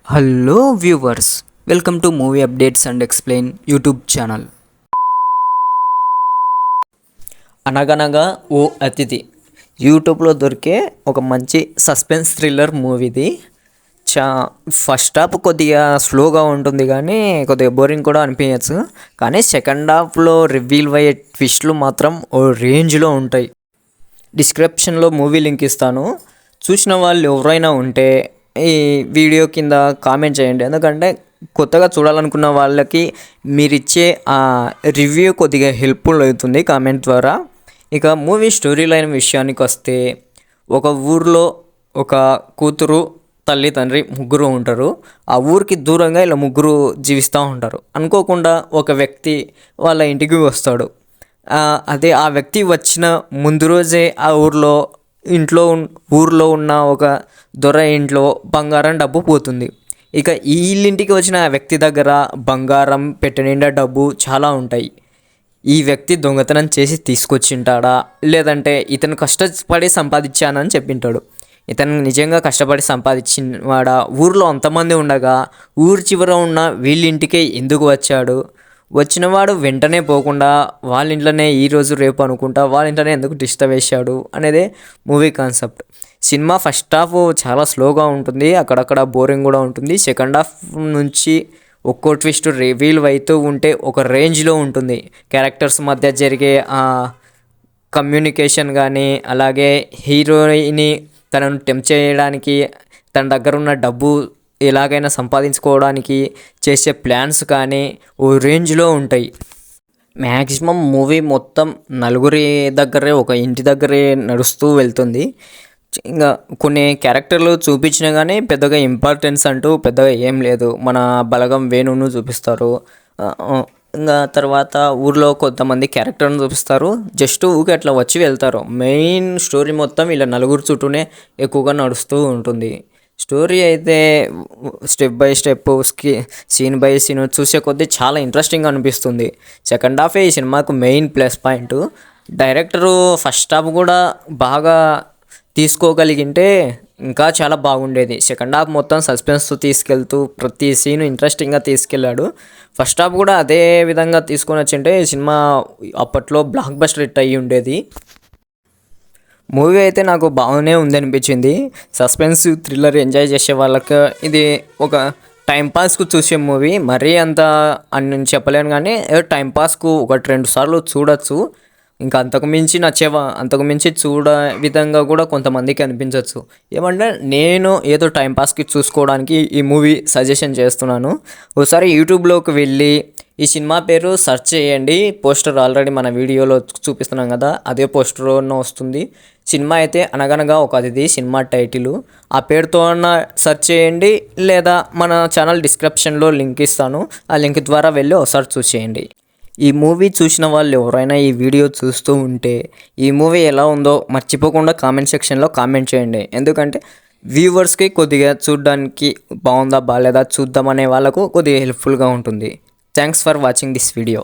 Hello viewers, welcome to movie updates and explain YouTube channel. అనగనగా ఓ అతిథి యూట్యూబ్లో దొరికే ఒక మంచి సస్పెన్స్ థ్రిల్లర్ మూవీది. ఫస్ట్ హాఫ్ కొద్దిగా స్లోగా ఉంటుంది కానీ కొద్దిగా బోరింగ్ కూడా అనిపించచ్చు. కానీ సెకండ్ హాఫ్లో రివీల్ అయ్యే ట్విస్ట్లు మాత్రం ఓ రేంజ్లో ఉంటాయి. డిస్క్రిప్షన్లో మూవీ లింక్ ఇస్తాను. చూసిన వాళ్ళు ఎవరైనా ఉంటే ఈ వీడియో కింద కామెంట్ చేయండి. ఎందుకంటే కొత్తగా చూడాలనుకున్న వాళ్ళకి మీరు ఇచ్చే రివ్యూ కొద్దిగా హెల్ప్ఫుల్ అవుతుంది కామెంట్ ద్వారా. ఇక మూవీ స్టోరీ లైన్ విషయానికి వస్తే, ఒక ఊరిలో ఒక కూతురు, తల్లి, తండ్రి ముగ్గురు ఉంటారు. ఆ ఊరికి దూరంగా ఇలా ముగ్గురు జీవిస్తూ ఉంటారు. అనుకోకుండా ఒక వ్యక్తి వాళ్ళ ఇంటికి వస్తాడు. అదే ఆ వ్యక్తి వచ్చిన ముందు రోజే ఆ ఊర్లో ఉన్న ఒక దొర ఇంట్లో బంగారం, డబ్బు పోతుంది. ఇక ఈ ఇల్లింటికి వచ్చిన వ్యక్తి దగ్గర బంగారం, పెట్టె నిండా డబ్బు చాలా ఉంటాయి. ఈ వ్యక్తి దొంగతనం చేసి తీసుకొచ్చింటాడా, లేదంటే ఇతను కష్టపడి సంపాదించానని చెప్పింటాడు. ఇతను నిజంగా కష్టపడి సంపాదించినవాడా, ఊర్లో అంతమంది ఉండగా ఊరి చివర ఉన్న వీళ్ళింటికే ఎందుకు వచ్చాడు, వచ్చినవాడు వెంటనే పోకుండా వాళ్ళ ఇంట్లోనే ఈరోజు రేపు అనుకుంటా వాళ్ళ ఇంట్లోనే ఎందుకు డిస్టర్బ్ వేశాడు అనేదే movie concept. Cinema first half చాలా స్లోగా ఉంటుంది, అక్కడక్కడ బోరింగ్ కూడా ఉంటుంది. సెకండ్ హాఫ్ నుంచి ఒక్కో ట్విస్ట్ రివీల్ అవుతూ ఉంటే ఒక రేంజ్లో ఉంటుంది. క్యారెక్టర్స్ మధ్య జరిగే కమ్యూనికేషన్ కానీ, అలాగే హీరోయిని తనను టెంప్ట్ చేయడానికి తన దగ్గర ఉన్న డబ్బు ఎలాగైనా సంపాదించుకోవడానికి చేసే ప్లాన్స్ కానీ ఓ రేంజ్లో ఉంటాయి. మ్యాక్సిమం మూవీ మొత్తం నలుగురి దగ్గరే, ఒక ఇంటి దగ్గరే నడుస్తూ వెళ్తుంది. ఇంకా కొన్ని క్యారెక్టర్లు చూపించినా కానీ పెద్దగా ఇంపార్టెన్స్ అంటూ పెద్దగా ఏం లేదు. మన బలగం వేణును చూపిస్తారు, ఇంకా తర్వాత ఊర్లో కొంతమంది క్యారెక్టర్ని చూపిస్తారు. జస్ట్ ఊకే అట్లా వచ్చి వెళ్తారు. మెయిన్ స్టోరీ మొత్తం ఇలా నలుగురు చుట్టూనే ఎక్కువగా నడుస్తూ ఉంటుంది. స్టోరీ అయితే step by step, scene by scene చూసే కొద్దీ చాలా ఇంట్రెస్టింగ్ అనిపిస్తుంది. సెకండ్ హాఫే ఈ సినిమాకు main plus point. Director first half కూడా బాగా తీసుకోగలిగింటే ఇంకా చాలా బాగుండేది. సెకండ్ హాఫ్ మొత్తం సస్పెన్స్ తీసుకెళ్తూ ప్రతి సీన్ ఇంట్రెస్టింగ్గా తీసుకెళ్ళాడు. ఫస్ట్ హాఫ్ కూడా అదే విధంగా తీసుకొని వచ్చింటే ఈ సినిమా అప్పట్లో బ్లాక్ బస్టర్ హిట్ అయ్యి ఉండేది. మూవీ అయితే నాకు బాగానే ఉంది అనిపించింది. సస్పెన్స్ థ్రిల్లర్ ఎంజాయ్ చేసే వాళ్ళకి ఇది ఒక టైంపాస్కు చూసే మూవీ. మరీ అంత అని నేను చెప్పలేను కానీ టైంపాస్కు 1-2 సార్లు చూడొచ్చు. ఇంకా అంతకుమించి చూడ విధంగా కూడా కొంతమందికి అనిపించవచ్చు. ఏమంటే నేను ఏదో టైంపాస్కి చూసుకోవడానికి ఈ మూవీ సజెషన్ చేస్తున్నాను. ఒకసారి యూట్యూబ్లోకి వెళ్ళి ఈ సినిమా పేరు సెర్చ్ చేయండి. పోస్టర్ ఆల్రెడీ మన వీడియోలో చూపిస్తున్నాం కదా, అదే పోస్టర్లో వస్తుంది. సినిమా అయితే అనగనగా ఒక అతిథి సినిమా టైటిల్. ఆ పేరుతో అన్న సెర్చ్ చేయండి, లేదా మన ఛానల్ డిస్క్రిప్షన్లో లింక్ ఇస్తాను, ఆ లింక్ ద్వారా వెళ్ళి ఒకసారి చూసేయండి. ఈ మూవీ చూసిన వాళ్ళు ఎవరైనా ఈ వీడియో చూస్తూ ఉంటే ఈ మూవీ ఎలా ఉందో మర్చిపోకుండా కామెంట్ సెక్షన్లో కామెంట్ చేయండి. ఎందుకంటే వ్యూవర్స్కి కొద్దిగా చూడడానికి బాగుందా బాగాలేదా చూద్దామనే వాళ్ళకు కొద్దిగా హెల్ప్ఫుల్గా ఉంటుంది. Thanks for watching this video.